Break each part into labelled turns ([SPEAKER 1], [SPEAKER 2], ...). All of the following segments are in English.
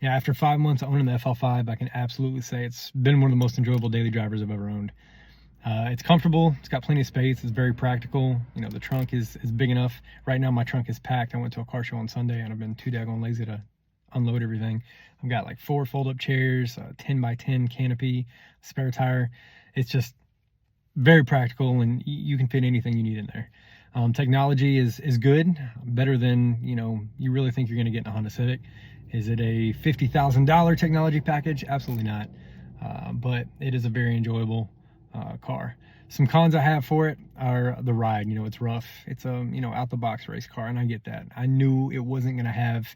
[SPEAKER 1] Yeah, after 5 months owning the fl5, I can absolutely say it's been one of the most enjoyable daily drivers I've ever owned. It's comfortable, it's got plenty of space, it's very practical. You know, the trunk is big enough. Right now my trunk is packed. I went to a car show on Sunday and I've been too daggone lazy to unload everything. I've got like 4 fold-up chairs, a 10x10 canopy, spare tire. It's just very practical, and you can fit anything you need in there. Technology is good, better than, you know, you really think you're going to get in a Honda Civic. Is it a $50,000 technology package? Absolutely not. But it is a very enjoyable car. Some cons I have for it are the ride. You know, it's rough. It's a, you know, out the box race car, and I get that. I knew it wasn't going to have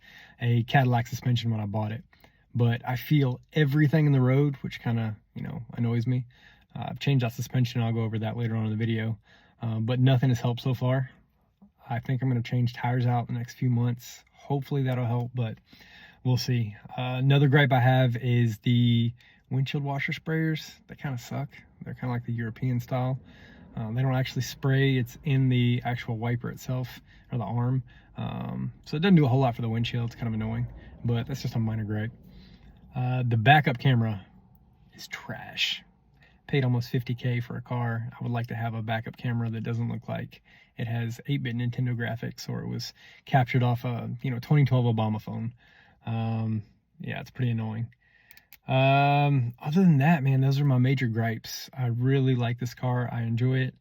[SPEAKER 1] a Cadillac suspension when I bought it, but I feel everything in the road, which kind of, you know, annoys me. I've changed out suspension. I'll go over that later on in the video, but nothing has helped so far. I think I'm going to change tires out in the next few months. Hopefully that'll help, but we'll see. Another gripe I have is the windshield washer sprayers. They kind of suck. They're kind of like the European style. They don't actually spray. It's in the actual wiper itself, or the arm. So it doesn't do a whole lot for the windshield. It's kind of annoying, but that's just a minor gripe. The backup camera is trash. Paid almost $50K for a car. I would like to have a backup camera that doesn't look like it has 8-bit Nintendo graphics, or it was captured off a, you know, 2012 Obama phone. Yeah, it's pretty annoying. Other than that, man, those are my major gripes. I really like this car. I enjoy it.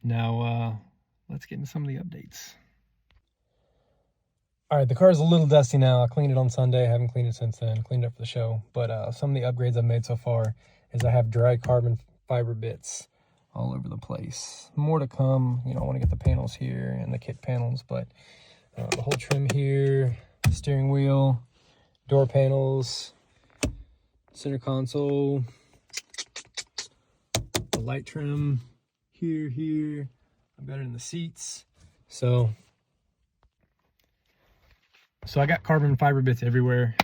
[SPEAKER 1] Now, let's get into some of the updates. All right, the car is a little dusty now. I cleaned it on Sunday. I haven't cleaned it since then. Cleaned it up for the show. But some of the upgrades I've made so far is I have dry carbon fiber bits all over the place. More to come. You know, I want to get the panels here and the kit panels, but the whole trim here, steering wheel, door panels, center console, the light trim here. I've got it in the seats. So I got carbon fiber bits everywhere.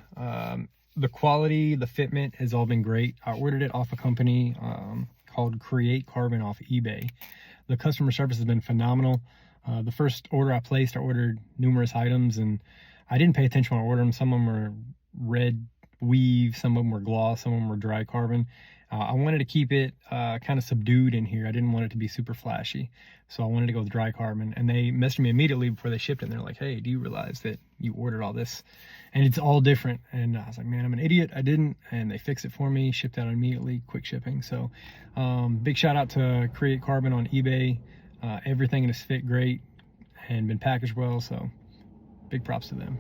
[SPEAKER 1] The quality, the fitment has all been great. I ordered it off a company called Create Carbon off eBay. The customer service has been phenomenal. The first order I placed, I ordered numerous items, and I didn't pay attention when I ordered them. Some of them were red weave, some of them were gloss, some of them were dry carbon. I wanted to keep it kind of subdued in here. I didn't want it to be super flashy, so I wanted to go with dry carbon. And they messaged me immediately before they shipped it, and they're like, hey, do you realize that you ordered all this and it's all different? And I was like, man, I'm an idiot, I didn't. And they fixed it for me, shipped out immediately, quick shipping. So big shout out to Create Carbon on eBay. Everything has fit great and been packaged well, so big props to them.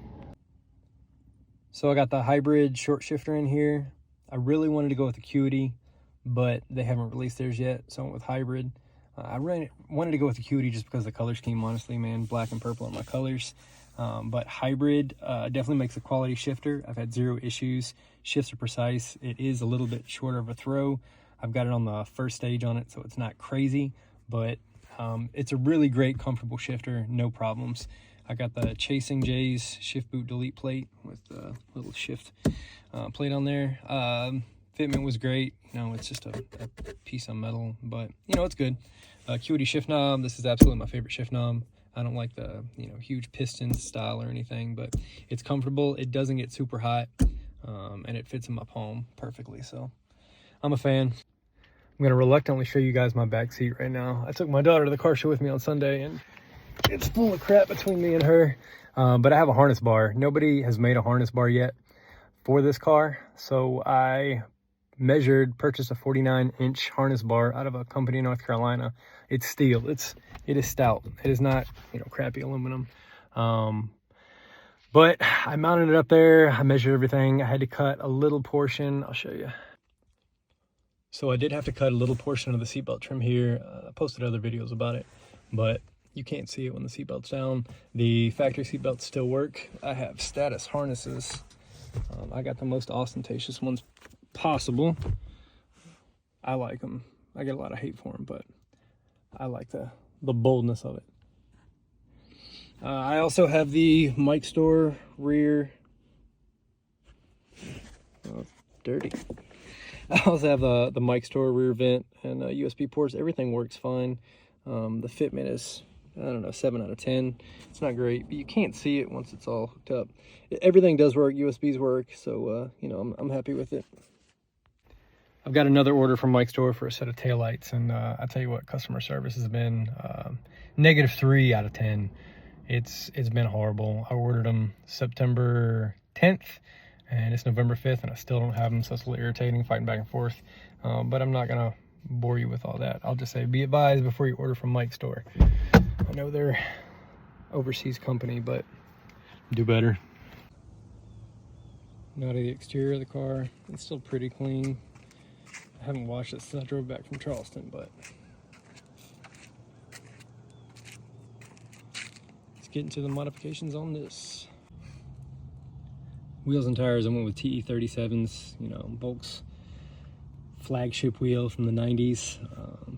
[SPEAKER 1] So I got the hybrid short shifter in here. I really wanted to go with Acuity, but they haven't released theirs yet, so I went with hybrid. I really wanted to go with Acuity just because of the color scheme, honestly, man. Black and purple are my colors. But hybrid definitely makes a quality shifter. I've had zero issues. Shifts are precise. It is a little bit shorter of a throw. I've got it on the first stage on it, so it's not crazy, but it's a really great, comfortable shifter, no problems. I got the Chasing J's shift boot delete plate with the little shift plate on there. Fitment was great. You know, it's just a piece of metal, but you know, it's good. Acuity shift knob. This is absolutely my favorite shift knob. I don't like the, you know, huge piston style or anything, but it's comfortable. It doesn't get super hot, and it fits in my palm perfectly. So I'm a fan. I'm gonna reluctantly show you guys my back seat right now. I took my daughter to the car show with me on Sunday, and it's full of crap between me and her. But I have a harness bar. Nobody has made a harness bar yet for this car, so I purchased a 49-inch harness bar out of a company in North Carolina. It's steel. It is stout. It is not, you know, crappy aluminum. But I mounted it up there. I measured everything. I had to cut a little portion. I'll show you. So I did have to cut a little portion of the seatbelt trim here. I posted other videos about it, but you can't see it when the seatbelt's down. The factory seatbelts still work. I have status harnesses. I got the most ostentatious ones possible. I like them. I get a lot of hate for them, but I like the boldness of it. I also have the mic store rear. Oh, it's dirty. I also have the mic store rear vent and USB ports. Everything works fine. The fitment is I don't know, 7 out of 10. It's not great, but you can't see it once it's all hooked up. Everything does work, USBs work, so you know, I'm happy with it. I've got another order from Mike's store for a set of taillights, and I tell you what, customer service has been -3 out of 10. It's been horrible. I ordered them September 10th, and it's November 5th, and I still don't have them, so it's a little irritating, fighting back and forth. But I'm not gonna bore you with all that. I'll just say, be advised before you order from Mike's store. I know they're overseas company, but do better. Now to the exterior of the car. It's still pretty clean. I haven't washed it since I drove back from Charleston, but let's get into the modifications on this. Wheels and tires, I went with TE 37s, you know, Volk's flagship wheel from the 90s.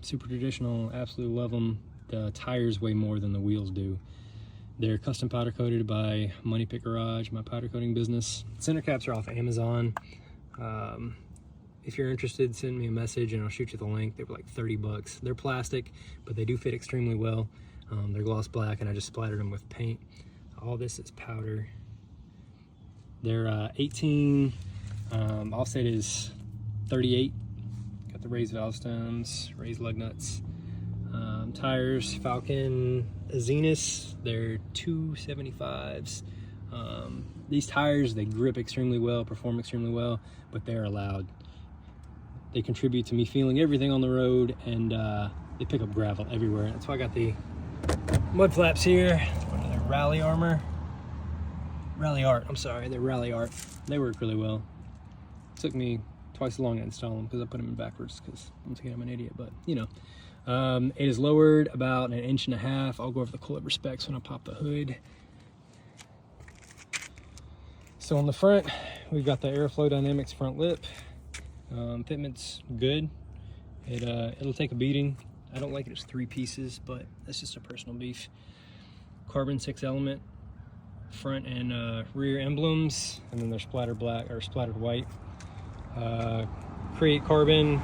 [SPEAKER 1] Super traditional, absolutely love them. The tires weigh more than the wheels do. They're custom powder coated by Money Pit Garage, my powder coating business. Center caps are off Amazon. If you're interested, send me a message and I'll shoot you the link. They were like 30 bucks. They're plastic, but they do fit extremely well. They're gloss black, and I just splattered them with paint. All this is powder. They're 18, offset is 38. Got the raised valve stems, raised lug nuts. Tires, Falcon Zenus, they're 275s. These tires, they grip extremely well, perform extremely well, but they're loud. They contribute to me feeling everything on the road, and they pick up gravel everywhere. That's why I got the mud flaps here. What are they, Rally Armor? Rally Art, I'm sorry, they're Rally Art. They work really well. It took me twice as long to install them because I put them in backwards because once again I'm an idiot, but you know. It is lowered about 1.5 inches. I'll go over the Clipper specs when I pop the hood. So on the front, we've got the Airflow Dynamics front lip. Fitment's good. It'll take a beating. I don't like it as 3 pieces, but that's just a personal beef. Carbon 6 element front and rear emblems, and then they're splattered black or splattered white. Create Carbon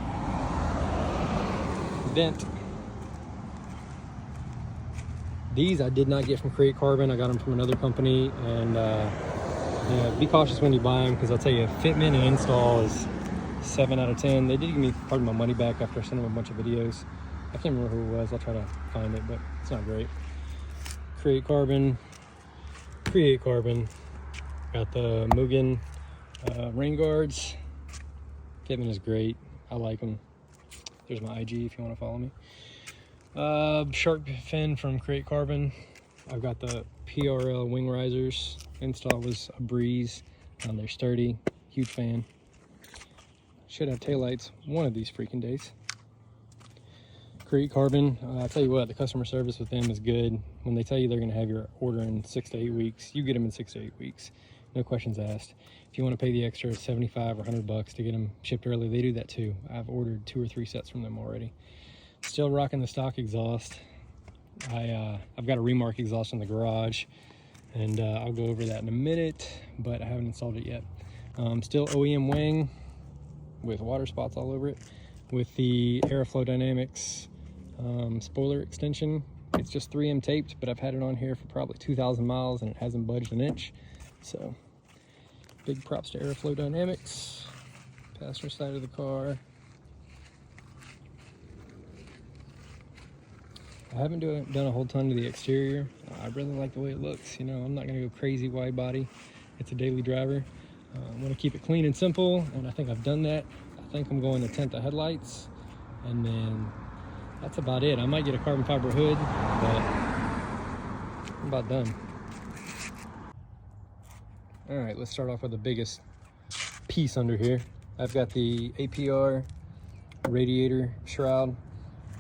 [SPEAKER 1] vent. These I did not get from Create Carbon. I got them from another company, and yeah, be cautious when you buy them, because I'll tell you, fitment and install is 7 out of 10. They did give me part of my money back after I sent them a bunch of videos. I can't remember who it was. I'll try to find it, but it's not great. Create Carbon. Got the Mugen rain guards. Fitment is great. I like them. There's my IG if you want to follow me. Shark fin from Create Carbon. I've got the PRL wing risers. Install was a breeze. They're sturdy. Huge fan. Should have taillights one of these freaking days. Create Carbon. I'll tell you what, the customer service with them is good. When they tell you they're going to have your order in 6 to 8 weeks, you get them in 6 to 8 weeks. No questions asked. If you want to pay the extra 75 or 100 bucks to get them shipped early, they do that too. I've ordered 2 or 3 sets from them already. Still rocking the stock exhaust. I've got a Remark exhaust in the garage, and I'll go over that in a minute, but I haven't installed it yet. Still OEM wing with water spots all over it, with the Airflow Dynamics spoiler extension. It's just 3M taped, but I've had it on here for probably 2,000 miles and it hasn't budged an inch. So big props to Airflow Dynamics. Passenger side of the car. I haven't done a whole ton to the exterior. I really like the way it looks. You know, I'm not going to go crazy wide body. It's a daily driver. I want to keep it clean and simple, and I think I've done that. I think I'm going to tint the headlights, and then that's about it. I might get a carbon fiber hood, but I'm about done. All right, let's start off with the biggest piece under here. I've got the APR radiator shroud.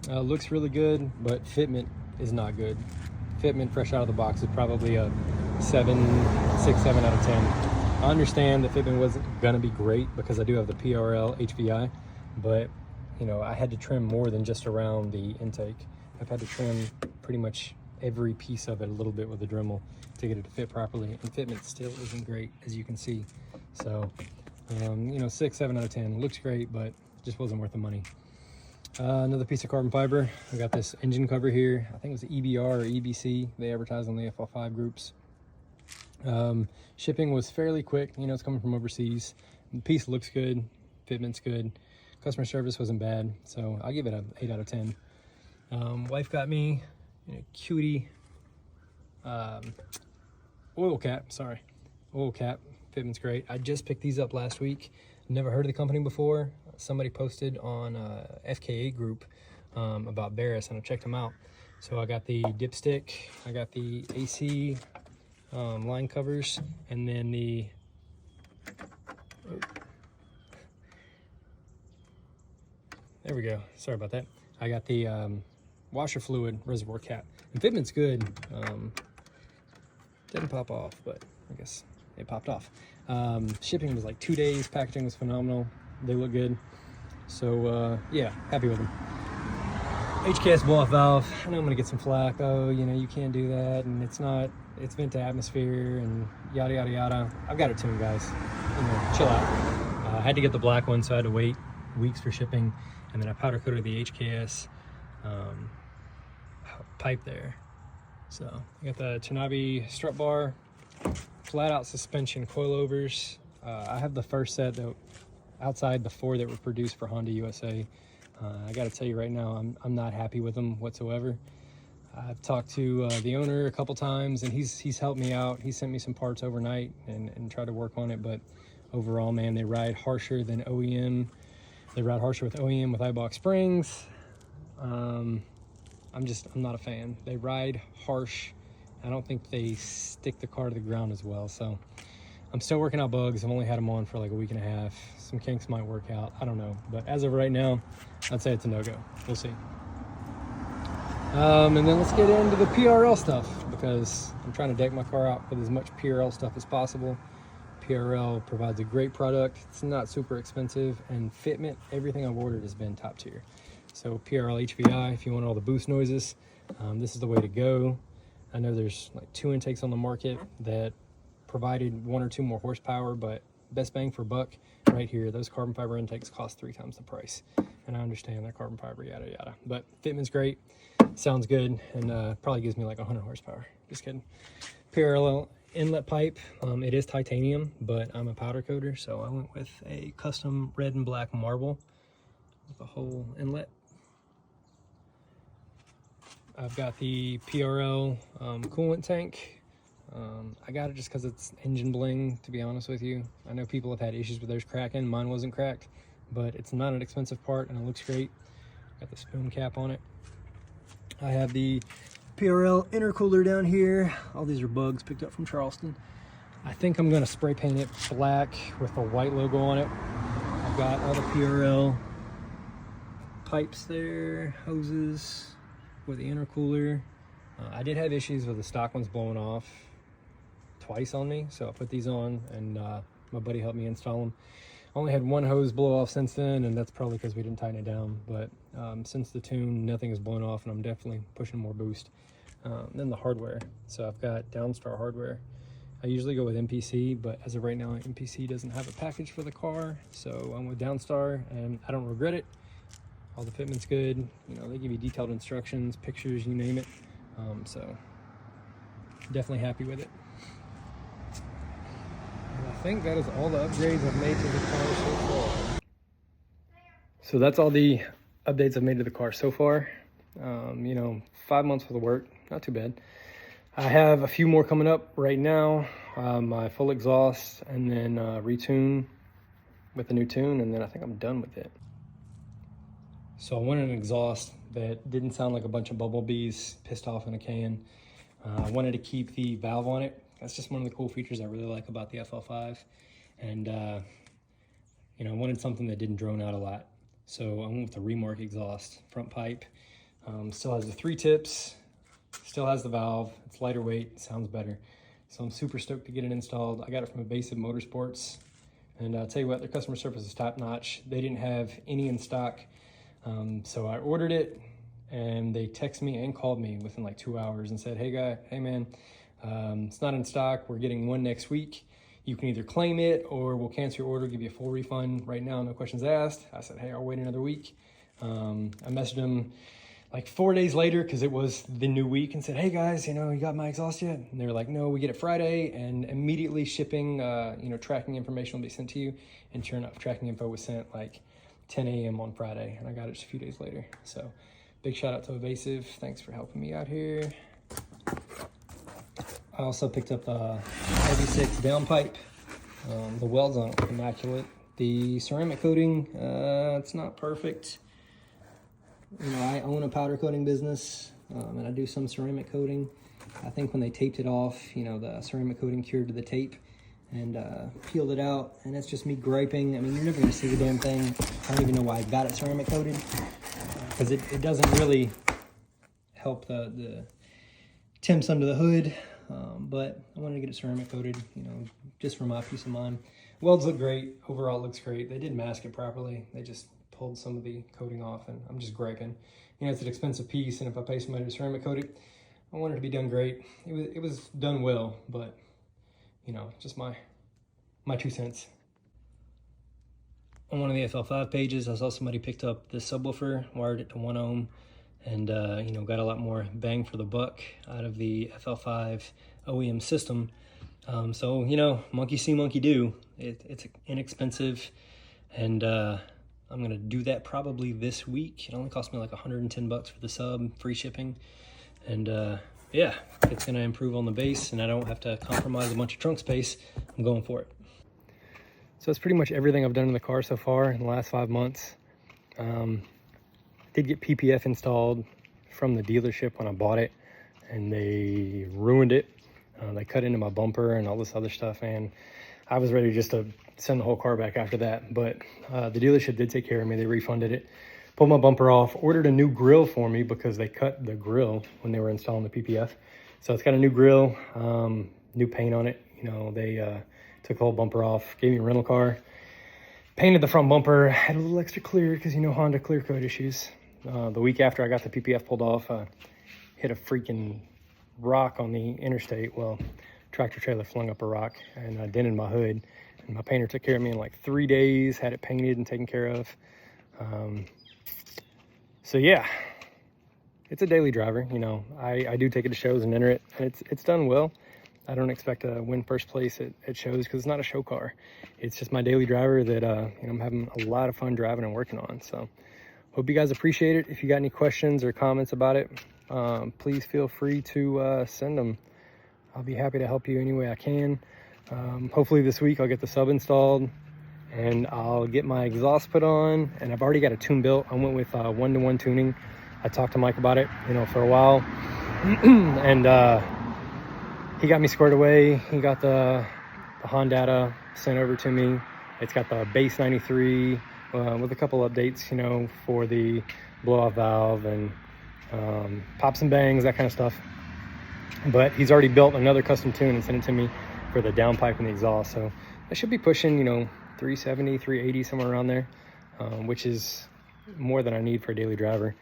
[SPEAKER 1] Looks really good, but fitment is not good. Fitment fresh out of the box is probably a 6, 7 out of 10. I understand that fitment wasn't gonna be great because I do have the PRL HVI, but you know, I had to trim more than just around the intake. I've had to trim pretty much every piece of it a little bit with a Dremel to get it to fit properly, and fitment still isn't great, as you can see. So, you know, 6, 7 out of 10. Looks great, but just wasn't worth the money. Another piece of carbon fiber. I got this engine cover here. I think it was EBR or EBC. They advertise on the fl5 groups. Shipping was fairly quick. You know, it's coming from overseas. The piece looks good. Fitment's good. Customer service wasn't bad. So I'll give it an 8 out of 10. Wife got me a cutie oil cap. Oil cap. Fitment's great. I just picked these up last week. Never heard of the company before. Somebody posted on FK8 group about Barris, and I checked them out. So I got the dipstick, I got the AC line covers, and then the there we go. Sorry about that. I got the washer fluid reservoir cap. And fitment's good. Didn't pop off, but I guess it popped off. Shipping was like 2 days. Packaging was phenomenal. They look good. So yeah, happy with them. HKS blow-off valve. I know I'm gonna get some flack. Oh, you know, you can't do that, and it's vent to atmosphere, and yada yada yada. I've got it tuned, guys. You know, chill out. I had to get the black one, so I had to wait weeks for shipping, and then I powder coated the HKS pipe there. So I got the Tanabe strut bar, flat out suspension coilovers. I have the first set that outside the 4 that were produced for Honda USA. I got to tell you right now, I'm not happy with them whatsoever. I've talked to the owner a couple times, and he's helped me out. He sent me some parts overnight and tried to work on it, but overall, man, they ride harsher than OEM. They ride harsher with OEM with Eibach springs. I'm not a fan. They ride harsh. I don't think they stick the car to the ground as well. So I'm still working out bugs. I've only had them on for like a week and a half. Some kinks might work out. I don't know. But as of right now, I'd say it's a no-go. We'll see. And then let's get into the PRL stuff, because I'm trying to deck my car out with as much PRL stuff as possible. PRL provides a great product. It's not super expensive, and fitment, everything I've ordered has been top tier. So PRL HVI, if you want all the boost noises, this is the way to go. I know there's like 2 intakes on the market that provided 1 or 2 more horsepower, but best bang for buck right here. Those carbon fiber intakes cost 3 times the price. And I understand they're carbon fiber, yada yada. But fitment's great, sounds good, and probably gives me like 100 horsepower. Just kidding. PRL inlet pipe, it is titanium, but I'm a powder coater, so I went with a custom red and black marble with a whole inlet. I've got the PRL coolant tank. I got it just because it's engine bling, to be honest with you. I know people have had issues with theirs cracking. Mine wasn't cracked, but it's not an expensive part and it looks great. Got the spoon cap on it. I have the PRL intercooler down here. All these are bugs picked up from Charleston. I think I'm gonna spray paint it black with the white logo on it. I've got all the PRL pipes there, hoses with the intercooler. I did have issues with the stock ones blowing off twice on me, so I put these on, and my buddy helped me install them. I only had 1 hose blow off since then, and that's probably because we didn't tighten it down, but since the tune, nothing has blown off, and I'm definitely pushing more boost. Then the hardware. So I've got Downstar hardware. I usually go with MPC, but as of right now, MPC doesn't have a package for the car, so I'm with Downstar, and I don't regret it. All the fitment's good. You know, they give you detailed instructions, pictures, you name it. So definitely happy with it. And I think that is all the upgrades I've made to the car so far. So that's all the updates I've made to the car so far. You know, 5 months worth of work, not too bad. I have a few more coming up right now. My full exhaust, and then retune with the new tune, and then I think I'm done with it. So I wanted an exhaust that didn't sound like a bunch of bumblebees pissed off in a can. I wanted to keep the valve on it. That's just one of the cool features I really like about the fl5. And you know, I wanted something that didn't drone out a lot. So I went with the Remark exhaust front pipe. Still has the 3 tips, still has the valve. It's lighter weight, sounds better. So I'm super stoked to get it installed. I got it from Evasive Motorsports, and I'll tell you what, their customer service is top notch. They didn't have any in stock. So I ordered it, and they texted me and called me within like 2 hours and said, hey man, it's not in stock. We're getting one next week. You can either claim it or we'll cancel your order, give you a full refund right now, no questions asked. I said, hey, I'll wait another week. I messaged them like 4 days later because it was the new week and said, hey guys, you got my exhaust yet? And they were like, no, we get it Friday, and immediately shipping, tracking information will be sent to you. And sure enough, tracking info was sent like 10 a.m. on Friday, and I got it just a few days later. So big shout out to Evasive. Thanks for helping me out here. I also picked up the fl5 downpipe. The welds on it look immaculate. The ceramic coating, it's not perfect. I own a powder coating business, and I do some ceramic coating. I think when they taped it off, the ceramic coating cured to the tape and peeled it out, and it's just me griping. I mean, you're never gonna see the damn thing. I don't even know why I got it ceramic coated, because it doesn't really help the temps under the hood, but I wanted to get it ceramic coated, just for my peace of mind. Welds look great. Overall, it looks great. They didn't mask it properly. They just pulled some of the coating off, and I'm just griping. It's an expensive piece, and if I pay somebody to ceramic coat it, I want it to be done great. It was done well, but just my 2 cents. On one of the fl5 pages, I saw somebody picked up this subwoofer, wired it to 1 ohm, and got a lot more bang for the buck out of the fl5 OEM system. So monkey see, monkey do. It's inexpensive, and I'm gonna do that probably this week. It only cost me like 110 bucks for the sub, free shipping, and yeah, it's gonna improve on the base, and I don't have to compromise a bunch of trunk space. I'm going for it. So that's pretty much everything I've done in the car so far in the last 5 months. Did get PPF installed from the dealership when I bought it, and they ruined it. They cut into my bumper and all this other stuff, and I was ready just to send the whole car back after that. But the dealership did take care of me. They refunded it, pulled my bumper off, ordered a new grill for me because they cut the grill when they were installing the PPF. So it's got a new grill, new paint on it. They took the whole bumper off, gave me a rental car, painted the front bumper, had a little extra clear because Honda clear coat issues. The week after I got the PPF pulled off, hit a freaking rock on the interstate. Well, tractor trailer flung up a rock and dented my hood, and my painter took care of me in like 3 days, had it painted and taken care of. So yeah, it's a daily driver. I do take it to shows and enter it, and it's done well. I don't expect to win first place at shows because it's not a show car. It's just my daily driver that I'm having a lot of fun driving and working on. So hope you guys appreciate it. If you got any questions or comments about it, please feel free to send them. I'll be happy to help you any way I can. Hopefully this week I'll get the sub installed, and I'll get my exhaust put on, and I've already got a tune built. I went with 1-to-1 tuning. I talked to Mike about it, for a while, and he got me squared away. He got the Honda sent over to me. It's got the base 93 with a couple updates, for the blow-off valve and pops and bangs, that kind of stuff. But he's already built another custom tune and sent it to me for the downpipe and the exhaust. So I should be pushing, 370, 380, somewhere around there, which is more than I need for a daily driver.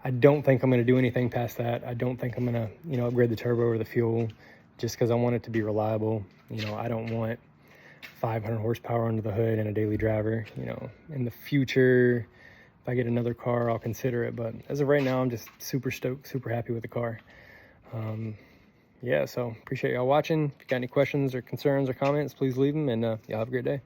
[SPEAKER 1] I don't think I'm going to do anything past that. I don't think I'm going to, upgrade the turbo or the fuel, just because I want it to be reliable. I don't want 500 horsepower under the hood in a daily driver. In the future, if I get another car, I'll consider it. But as of right now, I'm just super stoked, super happy with the car. Yeah, so appreciate y'all watching. If you got any questions or concerns or comments, please leave them, and y'all have a great day.